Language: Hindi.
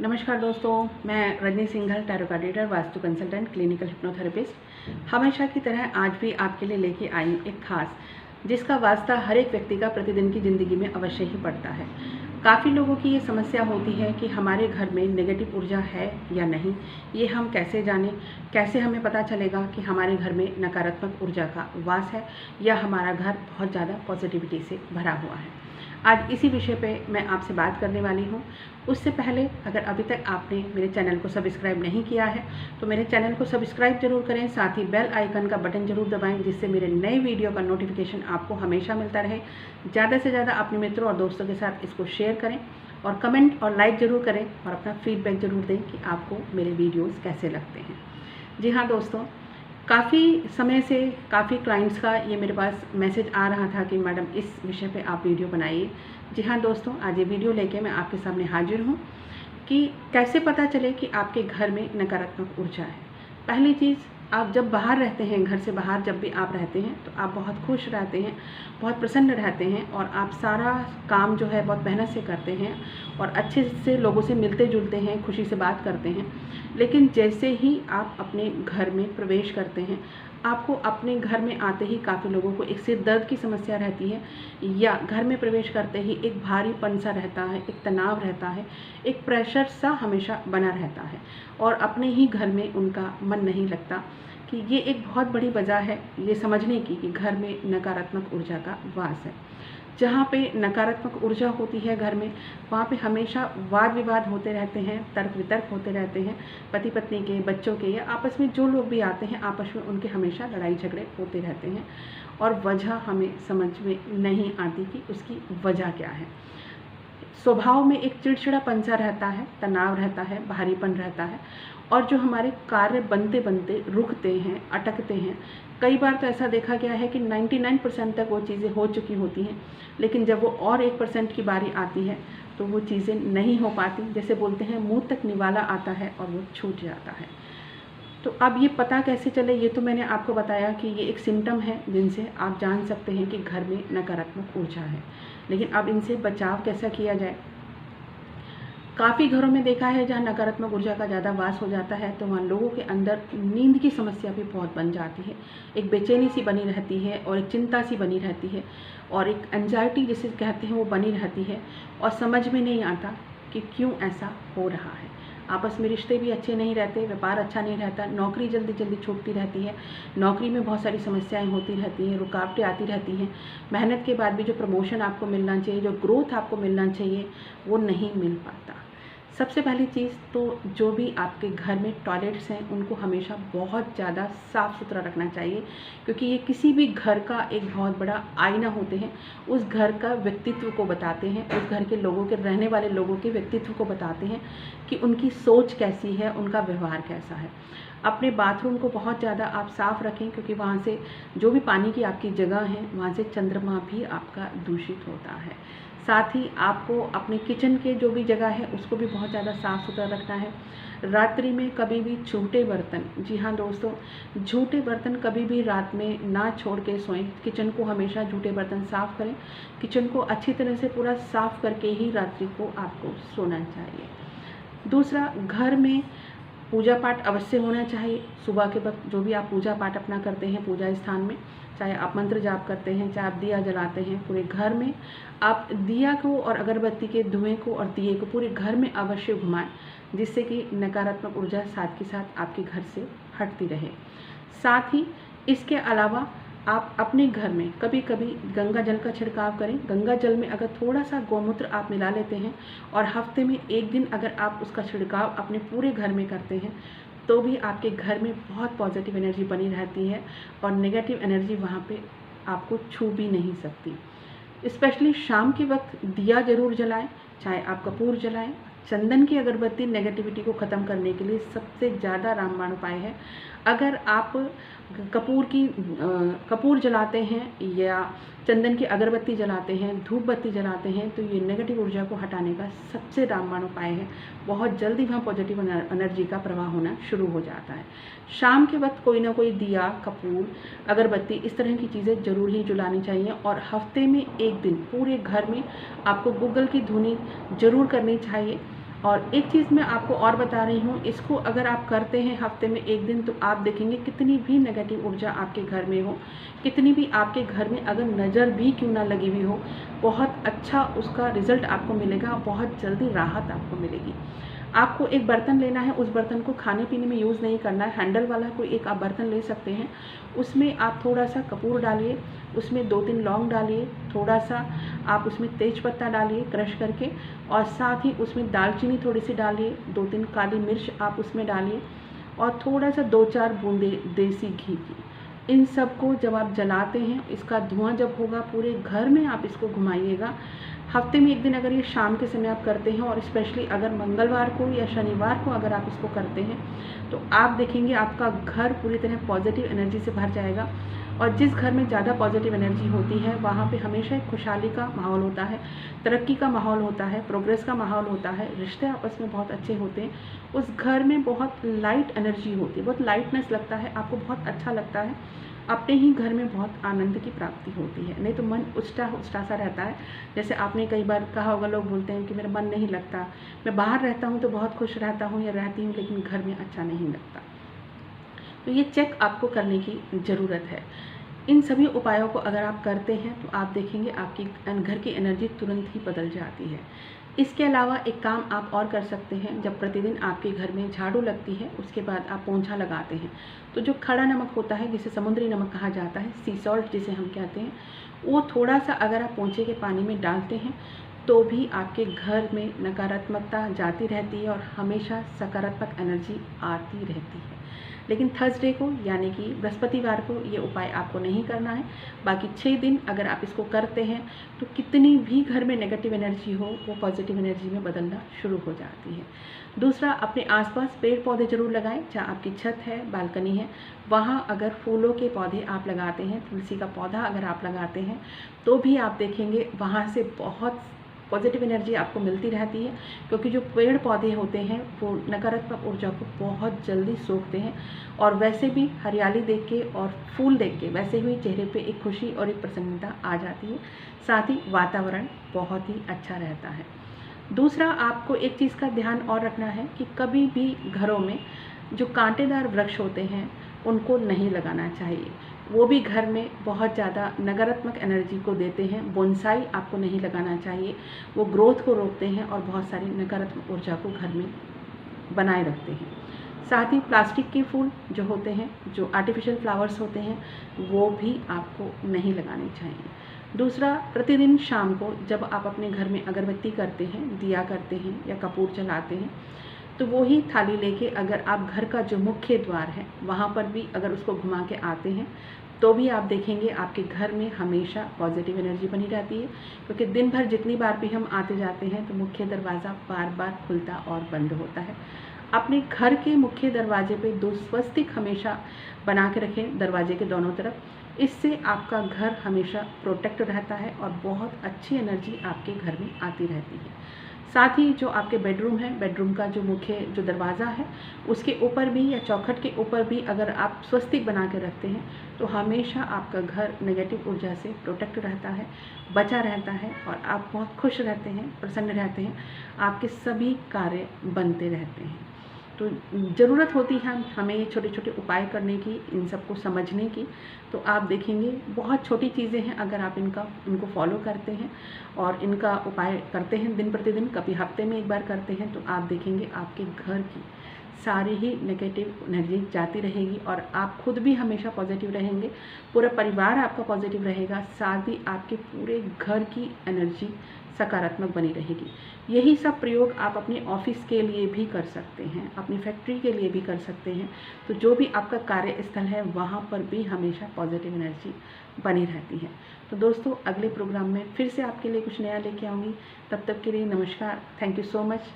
नमस्कार दोस्तों, मैं Rajni Singhal, tarot card reader, vastu consultant, clinical hypnotherapist. हमेशा की तरह आज भी आपके लिए लेके आई हूँ एक खास, जिसका वास्ता हर एक व्यक्ति का प्रतिदिन की ज़िंदगी में अवश्य ही पड़ता है। काफ़ी लोगों की ये समस्या होती है कि हमारे घर में नेगेटिव ऊर्जा है या नहीं, ये हम कैसे जानें, कैसे हमें पता चलेगा कि हमारे घर में नकारात्मक ऊर्जा का वास है या हमारा घर बहुत ज़्यादा पॉजिटिविटी से भरा हुआ है। आज इसी विषय पे मैं आपसे बात करने वाली हूँ। उससे पहले अगर अभी तक आपने मेरे चैनल को सब्सक्राइब नहीं किया है तो मेरे चैनल को सब्सक्राइब जरूर करें, साथ ही बेल आइकन का बटन जरूर दबाएं, जिससे मेरे नए वीडियो का नोटिफिकेशन आपको हमेशा मिलता रहे। ज़्यादा से ज़्यादा अपने मित्रों और दोस्तों के साथ इसको शेयर करें और कमेंट और लाइक ज़रूर करें और अपना फीडबैक ज़रूर दें कि आपको मेरे वीडियोज़ कैसे लगते हैं। जी हाँ दोस्तों, काफ़ी समय से काफ़ी क्लाइंट्स का ये मेरे पास मैसेज आ रहा था कि मैडम इस विषय पे आप वीडियो बनाइए। जी हाँ दोस्तों, आज ये वीडियो लेके मैं आपके सामने हाजिर हूँ कि कैसे पता चले कि आपके घर में नकारात्मक ऊर्जा है। पहली चीज़, आप जब बाहर रहते हैं, घर से बाहर जब भी आप रहते हैं तो आप बहुत खुश रहते हैं, बहुत प्रसन्न रहते हैं और आप सारा काम जो है बहुत मेहनत से करते हैं और अच्छे से लोगों से मिलते जुलते हैं, खुशी से बात करते हैं। लेकिन जैसे ही आप अपने घर में प्रवेश करते हैं, आपको अपने घर में आते ही काफ़ी लोगों को एक सिर दर्द की समस्या रहती है या घर में प्रवेश करते ही एक भारीपन सा रहता है, एक तनाव रहता है, एक प्रेशर सा हमेशा बना रहता है और अपने ही घर में उनका मन नहीं लगता। कि ये एक बहुत बड़ी वजह है ये समझने की कि घर में नकारात्मक ऊर्जा का वास है। जहाँ पे नकारात्मक ऊर्जा होती है घर में, वहाँ पे हमेशा वाद विवाद होते रहते हैं, तर्क वितर्क होते रहते हैं, पति पत्नी के, बच्चों के या आपस में जो लोग भी आते हैं आपस में उनके हमेशा लड़ाई झगड़े होते रहते हैं और वजह हमें समझ में नहीं आती कि उसकी वजह क्या है। स्वभाव में एक चिड़चिड़ापन सा रहता है, तनाव रहता है, भारीपन रहता है और जो हमारे कार्य बनते बनते रुकते हैं, अटकते हैं। कई बार तो ऐसा देखा गया है कि 99% तक वो चीज़ें हो चुकी होती हैं, लेकिन जब वो और 1% की बारी आती है तो वो चीज़ें नहीं हो पाती। जैसे बोलते हैं, मुँह तक निवाला आता है और वो छूट जाता है। तो अब ये पता कैसे चले, ये तो मैंने आपको बताया कि ये एक सिम्टम है जिनसे आप जान सकते हैं कि घर में नकारात्मक ऊर्जा है। लेकिन अब इनसे बचाव कैसा किया जाए। काफ़ी घरों में देखा है जहाँ नकारात्मक ऊर्जा का ज़्यादा वास हो जाता है तो वहाँ लोगों के अंदर नींद की समस्या भी बहुत बन जाती है। एक बेचैनी सी बनी रहती है और एक चिंता सी बनी रहती है और एक एंजाइटी जिसे कहते हैं वो बनी रहती है और समझ में नहीं आता कि क्यों ऐसा हो रहा है। आपस में रिश्ते भी अच्छे नहीं रहते, व्यापार अच्छा नहीं रहता, नौकरी जल्दी जल्दी छूटती रहती है, नौकरी में बहुत सारी समस्याएं होती रहती हैं, रुकावटें आती रहती हैं। मेहनत के बाद भी जो प्रमोशन आपको मिलना चाहिए, जो ग्रोथ आपको मिलना चाहिए, वो नहीं मिल पाता। सबसे पहली चीज़ तो जो भी आपके घर में टॉयलेट्स हैं उनको हमेशा बहुत ज़्यादा साफ़ सुथरा रखना चाहिए, क्योंकि ये किसी भी घर का एक बहुत बड़ा आईना होते हैं। उस घर का व्यक्तित्व को बताते हैं, उस घर के लोगों के, रहने वाले लोगों के व्यक्तित्व को बताते हैं कि उनकी सोच कैसी है, उनका व्यवहार कैसा है। अपने बाथरूम को बहुत ज़्यादा आप साफ़ रखें, क्योंकि वहाँ से जो भी पानी की आपकी जगह है वहाँ से चंद्रमा भी आपका दूषित होता है। साथ ही आपको अपने किचन के जो भी जगह है उसको भी बहुत ज़्यादा साफ़ सुथरा रखना है। रात्रि में कभी भी झूठे बर्तन, जी हाँ दोस्तों, झूठे बर्तन कभी भी रात में ना छोड़ के सोएं। किचन को हमेशा झूठे बर्तन साफ़ करें, किचन को अच्छी तरह से पूरा साफ़ करके ही रात्रि को आपको सोना चाहिए। दूसरा, घर में पूजा पाठ अवश्य होना चाहिए। सुबह के वक्त जो भी आप पूजा पाठ अपना करते हैं पूजा स्थान में, चाहे आप मंत्र जाप करते हैं, चाहे आप दिया जलाते हैं, पूरे घर में आप दिया को और अगरबत्ती के धुएं को और दिए को पूरे घर में अवश्य घुमाएं, जिससे कि नकारात्मक ऊर्जा साथ के साथ आपके घर से हटती रहे। साथ ही इसके अलावा आप अपने घर में कभी कभी गंगा जल का छिड़काव करें। गंगा जल में अगर थोड़ा सा गौमूत्र आप मिला लेते हैं और हफ्ते में एक दिन अगर आप उसका छिड़काव अपने पूरे घर में करते हैं तो भी आपके घर में बहुत पॉजिटिव एनर्जी बनी रहती है और नेगेटिव एनर्जी वहाँ पे आपको छू भी नहीं सकती। स्पेशली शाम के वक्त दिया जरूर जलाएं, चाहे आप कपूर जलाएं। चंदन की अगरबत्ती नेगेटिविटी को ख़त्म करने के लिए सबसे ज़्यादा रामबाण उपाय है। अगर आप कपूर जलाते हैं या चंदन की अगरबत्ती जलाते हैं, धूप बत्ती जलाते हैं, तो ये नेगेटिव ऊर्जा को हटाने का सबसे रामबाण उपाय है। बहुत जल्दी वहाँ पॉजिटिव एनर्जी का प्रवाह होना शुरू हो जाता है। शाम के वक्त कोई ना कोई दिया, कपूर, अगरबत्ती इस तरह की चीज़ें जरूर ही जलानी चाहिए और हफ्ते में एक दिन पूरे घर में आपको गुग्गल की धुनी जरूर करनी चाहिए। और एक चीज़ मैं आपको और बता रही हूँ, इसको अगर आप करते हैं हफ्ते में एक दिन, तो आप देखेंगे कितनी भी नेगेटिव ऊर्जा आपके घर में हो, कितनी भी आपके घर में अगर नज़र भी क्यों ना लगी हुई हो, बहुत अच्छा उसका रिजल्ट आपको मिलेगा, बहुत जल्दी राहत आपको मिलेगी। आपको एक बर्तन लेना है, उस बर्तन को खाने पीने में यूज़ नहीं करना है, हैंडल वाला कोई एक आप बर्तन ले सकते हैं। उसमें आप थोड़ा सा कपूर डालिए, उसमें 2-3 लौंग डालिए, थोड़ा सा आप उसमें तेज पत्ता डालिए क्रश करके, और साथ ही उसमें दालचीनी थोड़ी सी डालिए, 2-3 काली मिर्च आप उसमें डालिए, और थोड़ा सा 2-4 बूंदे देसी घी की। इन सब को जब आप जलाते हैं, इसका धुआं जब होगा पूरे घर में आप इसको घुमाइएगा। हफ्ते में एक दिन अगर ये शाम के समय आप करते हैं, और स्पेशली अगर मंगलवार को या शनिवार को अगर आप इसको करते हैं, तो आप देखेंगे आपका घर पूरी तरह पॉजिटिव एनर्जी से भर जाएगा। और जिस घर में ज़्यादा पॉजिटिव एनर्जी होती है, वहाँ पे हमेशा एक खुशहाली का माहौल होता है, तरक्की का माहौल होता है, प्रोग्रेस का माहौल होता है, रिश्ते आपस में बहुत अच्छे होते हैं। उस घर में बहुत लाइट एनर्जी होती है, बहुत लाइटनेस लगता है, आपको बहुत अच्छा लगता है, अपने ही घर में बहुत आनंद की प्राप्ति होती है। नहीं तो मन उचटा उचटा सा रहता है। जैसे आपने कई बार कहा होगा, लोग बोलते हैं कि मेरा मन नहीं लगता, मैं बाहर रहता हूँ तो बहुत खुश रहता हूँ या रहती हूँ, लेकिन घर में अच्छा नहीं लगता। तो ये चेक आपको करने की ज़रूरत है। इन सभी उपायों को अगर आप करते हैं, तो आप देखेंगे आपकी घर की एनर्जी तुरंत ही बदल जाती है। इसके अलावा एक काम आप और कर सकते हैं, जब प्रतिदिन आपके घर में झाड़ू लगती है, उसके बाद आप पोंछा लगाते हैं, तो जो खड़ा नमक होता है, जिसे समुद्री नमक कहा जाता है, सी सॉल्ट जिसे हम कहते हैं, वो थोड़ा सा अगर आप पोंछे के पानी में डालते हैं, तो भी आपके घर में नकारात्मकता जाती रहती है और हमेशा सकारात्मक एनर्जी आती रहती है। लेकिन थर्सडे को यानी कि बृहस्पतिवार को ये उपाय आपको नहीं करना है। बाकी 6 दिन अगर आप इसको करते हैं, तो कितनी भी घर में नेगेटिव एनर्जी हो, वो पॉजिटिव एनर्जी में बदलना शुरू हो जाती है। दूसरा, अपने आसपास पेड़ पौधे ज़रूर लगाएं। जहाँ आपकी छत है, बालकनी है, वहाँ अगर फूलों के पौधे आप लगाते हैं, तुलसी का पौधा अगर आप लगाते हैं, तो भी आप देखेंगे वहाँ से बहुत पॉजिटिव एनर्जी आपको मिलती रहती है। क्योंकि जो पेड़ पौधे होते हैं, वो नकारात्मक ऊर्जा को बहुत जल्दी सोखते हैं, और वैसे भी हरियाली देख के और फूल देख के वैसे भी चेहरे पे एक खुशी और एक प्रसन्नता आ जाती है। साथ ही वातावरण बहुत ही अच्छा रहता है। दूसरा, आपको एक चीज़ का ध्यान और रखना है कि कभी भी घरों में जो कांटेदार वृक्ष होते हैं, उनको नहीं लगाना चाहिए। वो भी घर में बहुत ज़्यादा नकारात्मक एनर्जी को देते हैं। बोनसाई आपको नहीं लगाना चाहिए, वो ग्रोथ को रोकते हैं और बहुत सारी नकारात्मक ऊर्जा को घर में बनाए रखते हैं। साथ ही प्लास्टिक के फूल जो होते हैं, जो आर्टिफिशियल फ्लावर्स होते हैं, वो भी आपको नहीं लगाने चाहिए। दूसरा, प्रतिदिन शाम को जब आप अपने घर में अगरबत्ती करते हैं, दिया करते हैं या कपूर जलाते हैं, तो वो ही थाली लेके अगर आप घर का जो मुख्य द्वार है, वहाँ पर भी अगर उसको घुमा के आते हैं, तो भी आप देखेंगे आपके घर में हमेशा पॉजिटिव एनर्जी बनी रहती है। क्योंकि दिन भर जितनी बार भी हम आते जाते हैं, तो मुख्य दरवाज़ा बार बार खुलता और बंद होता है। अपने घर के मुख्य दरवाजे पे 2 स्वस्तिक हमेशा बना के रखें दरवाजे के दोनों तरफ। इससे आपका घर हमेशा प्रोटेक्ट रहता है और बहुत अच्छी एनर्जी आपके घर में आती रहती है। साथ ही जो आपके बेडरूम है, बेडरूम का जो मुख्य जो दरवाज़ा है, उसके ऊपर भी या चौखट के ऊपर भी अगर आप स्वस्तिक बना के रखते हैं, तो हमेशा आपका घर नेगेटिव ऊर्जा से प्रोटेक्ट रहता है, बचा रहता है, और आप बहुत खुश रहते हैं, प्रसन्न रहते हैं, आपके सभी कार्य बनते रहते हैं। तो ज़रूरत होती है हमें ये छोटे छोटे उपाय करने की, इन सबको समझने की। तो आप देखेंगे बहुत छोटी चीज़ें हैं, अगर आप इनको फॉलो करते हैं और इनका उपाय करते हैं दिन प्रतिदिन, कभी हफ्ते में एक बार करते हैं, तो आप देखेंगे आपके घर की सारी ही नेगेटिव एनर्जी जाती रहेगी और आप खुद भी हमेशा पॉजिटिव रहेंगे, पूरा परिवार आपका पॉजिटिव रहेगा, साथ ही आपके पूरे घर की एनर्जी सकारात्मक बनी रहेगी। यही सब प्रयोग आप अपने ऑफिस के लिए भी कर सकते हैं, अपनी फैक्ट्री के लिए भी कर सकते हैं। तो जो भी आपका कार्यस्थल है, वहाँ पर भी हमेशा पॉजिटिव एनर्जी बनी रहती है। तो दोस्तों, अगले प्रोग्राम में फिर से आपके लिए कुछ नया लेके आऊँगी। तब तक के लिए नमस्कार, थैंक यू सो मच।